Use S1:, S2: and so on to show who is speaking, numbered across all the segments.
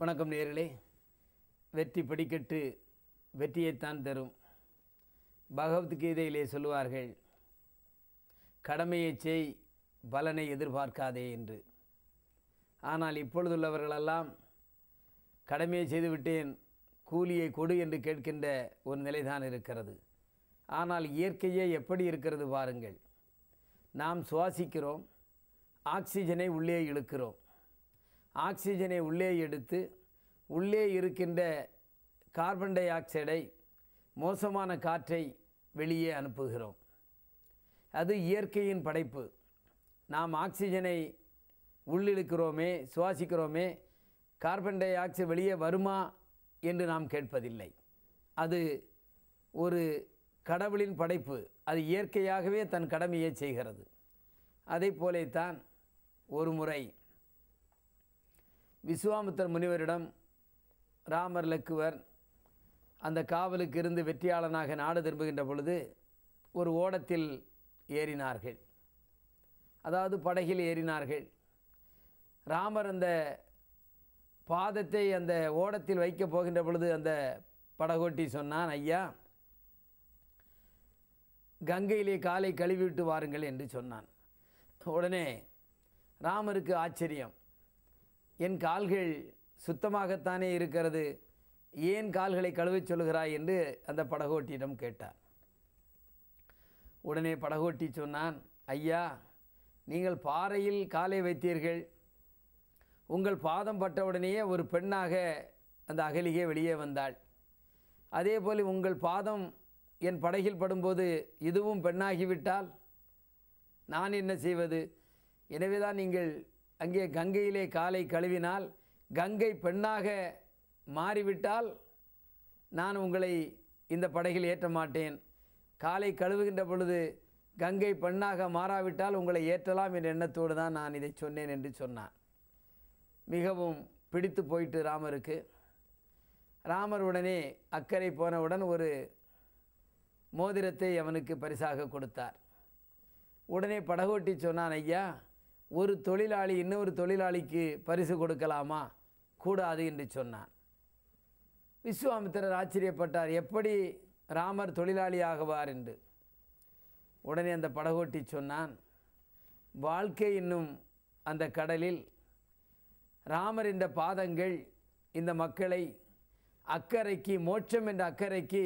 S1: வணக்கம் நேயர்களே. வெற்றி படிக்கட்டு வெற்றியைத்தான் தரும். பகவத்கீதையிலே சொல்லுவார்கள், கடமையை செய், பலனை எதிர்பார்க்காதே என்று. ஆனால் இப்பொழுதுள்ளவர்களெல்லாம் கடமையை செய்துவிட்டேன், கூலியை கொடு என்று கேட்கின்ற ஒரு நிலைதான் இருக்கிறது. ஆனால் இயற்கையே எப்படி இருக்கிறது பாருங்கள். நாம் சுவாசிக்கிறோம், ஆக்சிஜனை உள்ளே இழுக்கிறோம். ஆக்சிஜனை உள்ளே எடுத்து உள்ளே இருக்கின்ற கார்பன் டை ஆக்சைடை, மோசமான காற்றை வெளியே அனுப்புகிறோம். அது இயற்கையின் படைப்பு. நாம் ஆக்சிஜனை உள்ளிழுக்கிறோமே, சுவாசிக்கிறோமே, கார்பன் டை ஆக்சைடு வெளியே வருமா என்று நாம் கேட்பதில்லை. அது ஒரு கடவுளின் படைப்பு. அது இயற்கையாகவே தன் கடமையை செய்கிறது. அதை போலத்தான் ஒரு முறை விஸ்வாமித்திர முனிவரிடம் ராமர் லக்குவர் அந்த காவலுக்கு இருந்து வெற்றியாளனாக நாடு திரும்புகின்ற பொழுது ஒரு ஓடத்தில் ஏறினார்கள். அதாவது படகில் ஏறினார்கள். ராமர் அந்த பாதத்தை அந்த ஓடத்தில் வைக்கப் போகின்ற பொழுது அந்த படகோட்டி சொன்னான், ஐயா, கங்கையிலே காலை கழுவிவிட்டு வாருங்கள் என்று சொன்னான். உடனே ராமருக்கு ஆச்சரியம். என் கால்கள் சுத்தமாகத்தானே இருக்கிறது, ஏன் கால்களை கழுவச் சொல்கிறாய் என்று அந்த படகோட்டியிடம் கேட்டார். உடனே படகோட்டி சொன்னான், ஐயா, நீங்கள் பாறையில் காலை வைத்தீர்கள், உங்கள் பாதம் பட்டவுடனேயே ஒரு பெண்ணாக அந்த அகலிகை வெளியே வந்தாள். அதேபோல் உங்கள் பாதம் என் படகில் படும்போது இதுவும் பெண்ணாகிவிட்டால் நான் என்ன செய்வது? எனவே தான் நீங்கள் அங்கே கங்கையிலே காலை கழுவினால், கங்கை பெண்ணாக மாறிவிட்டால் நான் உங்களை இந்த படகில் ஏற்ற மாட்டேன். காலை கழுவுகின்ற பொழுது கங்கை பெண்ணாக மாறாவிட்டால் உங்களை ஏற்றலாம் என்ற எண்ணத்தோடு தான் நான் இதை சொன்னேன் என்று சொன்னான். மிகவும் பிடித்து போயிட்டு ராமருக்கு. ராமர் உடனே அக்கறை போனவுடன் ஒரு மோதிரத்தை அவனுக்கு பரிசாக கொடுத்தார். உடனே படகோட்டி சொன்னான், ஐயா, ஒரு தொழிலாளி இன்னொரு தொழிலாளிக்கு பரிசு கொடுக்கலாமா? கூடாது என்று சொன்னான். விஸ்வாமித்திரர் ஆச்சரியப்பட்டார், எப்படி ராமர் தொழிலாளி ஆகுவார் என்று. உடனே அந்த படகோட்டி சொன்னான், வாழ்க்கை என்னும் அந்த கடலில் ராமர் என்ற பாதங்கள் இந்த மக்களை அக்கறைக்கு, மோட்சம் என்ற அக்கறைக்கு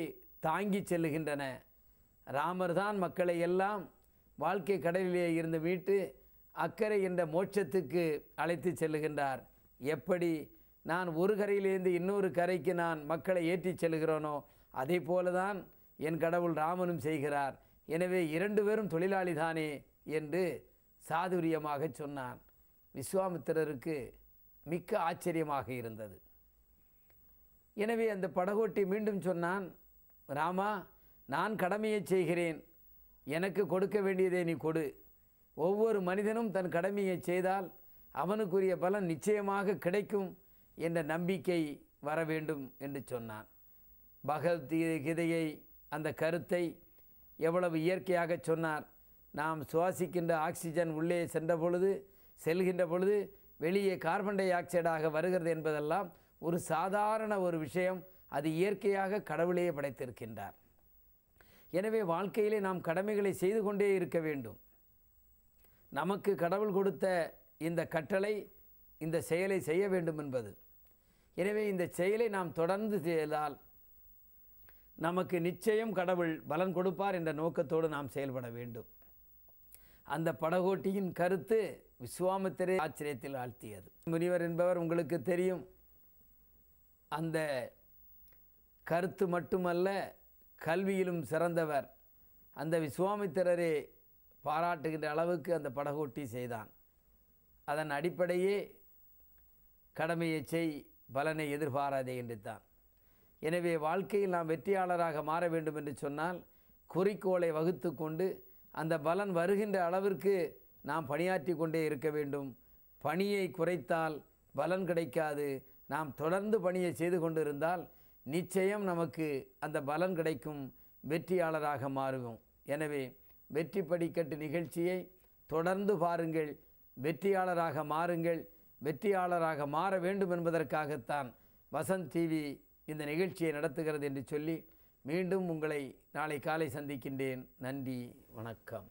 S1: தாங்கி செல்லுகின்றன. ராமர் தான் மக்களை எல்லாம் வாழ்க்கை கடலிலே இருந்து மீட்டு அக்கறை என்ற மோட்சத்துக்கு அழைத்து செல்லுகின்றார். எப்படி நான் ஒரு கரையிலிருந்து இன்னொரு கரைக்கு நான் மக்களை ஏற்றி செல்கிறோனோ அதே போல தான் என் கடவுள் ராமனும் செய்கிறார். எனவே இரண்டு பேரும் தொழிலாளி தானே என்று சாதுரியமாக சொன்னான். விஸ்வாமித்திரருக்கு மிக்க ஆச்சரியமாக இருந்தது. எனவே அந்த படகோட்டி மீண்டும் சொன்னான், ராமா, நான் கடமையை செய்கிறேன், எனக்கு கொடுக்க வேண்டியதை நீ கொடு. ஒவ்வொரு மனிதனும் தன் கடமையை செய்தால் அவனுக்குரிய பலன் நிச்சயமாக கிடைக்கும் என்ற நம்பிக்கை வர வேண்டும் என்று சொன்னான். பகவத்கீதையை அந்த கருத்தை எவ்வளவு இயற்கையாக சொன்னார். நாம் சுவாசிக்கின்ற ஆக்சிஜன் உள்ளே செல்கின்ற பொழுது வெளியே கார்பன் டை ஆக்சைடாக வருகிறது என்பதெல்லாம் ஒரு சாதாரண ஒரு விஷயம். அது இயற்கையாக கடவுளே படைத்திருக்கின்றார். எனவே வாழ்க்கையிலே நாம் கடமைகளை செய்து கொண்டே இருக்க வேண்டும். நமக்கு கடவுள் கொடுத்த இந்த கட்டளை இந்த செயலை செய்ய வேண்டும் என்பது. எனவே இந்த செயலை நாம் தொடர்ந்து செய்தால் நமக்கு நிச்சயம் கடவுள் பலன் கொடுப்பார் என்ற நோக்கத்தோடு நாம் செயல்பட வேண்டும். அந்த படகோட்டியின் கருத்து விஸ்வாமித்திரரை ஆச்சரியத்தில் ஆழ்த்தியது. முனிவர் என்பவர் உங்களுக்கு தெரியும். அந்த கருத்து மட்டுமல்ல, கல்வியிலும் சிறந்தவர். அந்த விஸ்வாமித்திரரே பாராட்டுகின்ற அளவுக்கு அந்த படகோட்டி செய்தான். அதன் அடிப்படையே கடமையை செய், பலனை எதிர்பாராதே என்று தான். எனவே வாழ்க்கையில் நாம் வெற்றியாளராக மாற வேண்டும் என்று சொன்னால் குறிக்கோளை வகுத்து கொண்டு அந்த பலன் வருகின்ற அளவிற்கு நாம் பணியாற்றி கொண்டே இருக்க வேண்டும். பணியை குறைத்தால் பலன் கிடைக்காது. நாம் தொடர்ந்து பணியை செய்து கொண்டிருந்தால் நிச்சயம் நமக்கு அந்த பலன் கிடைக்கும், வெற்றியாளராக மாறுவோம். எனவே வெற்றி படிக்கட்டு நிகழ்ச்சியை தொடர்ந்து பாருங்கள், வெற்றியாளராக மாறுங்கள். வெற்றியாளராக மாற வேண்டும் என்பதற்காகத்தான் வசந்த் டிவி இந்த நிகழ்ச்சியை நடத்துகிறது என்று சொல்லி மீண்டும் உங்களை நாளை காலை சந்திக்கின்றேன். நன்றி, வணக்கம்.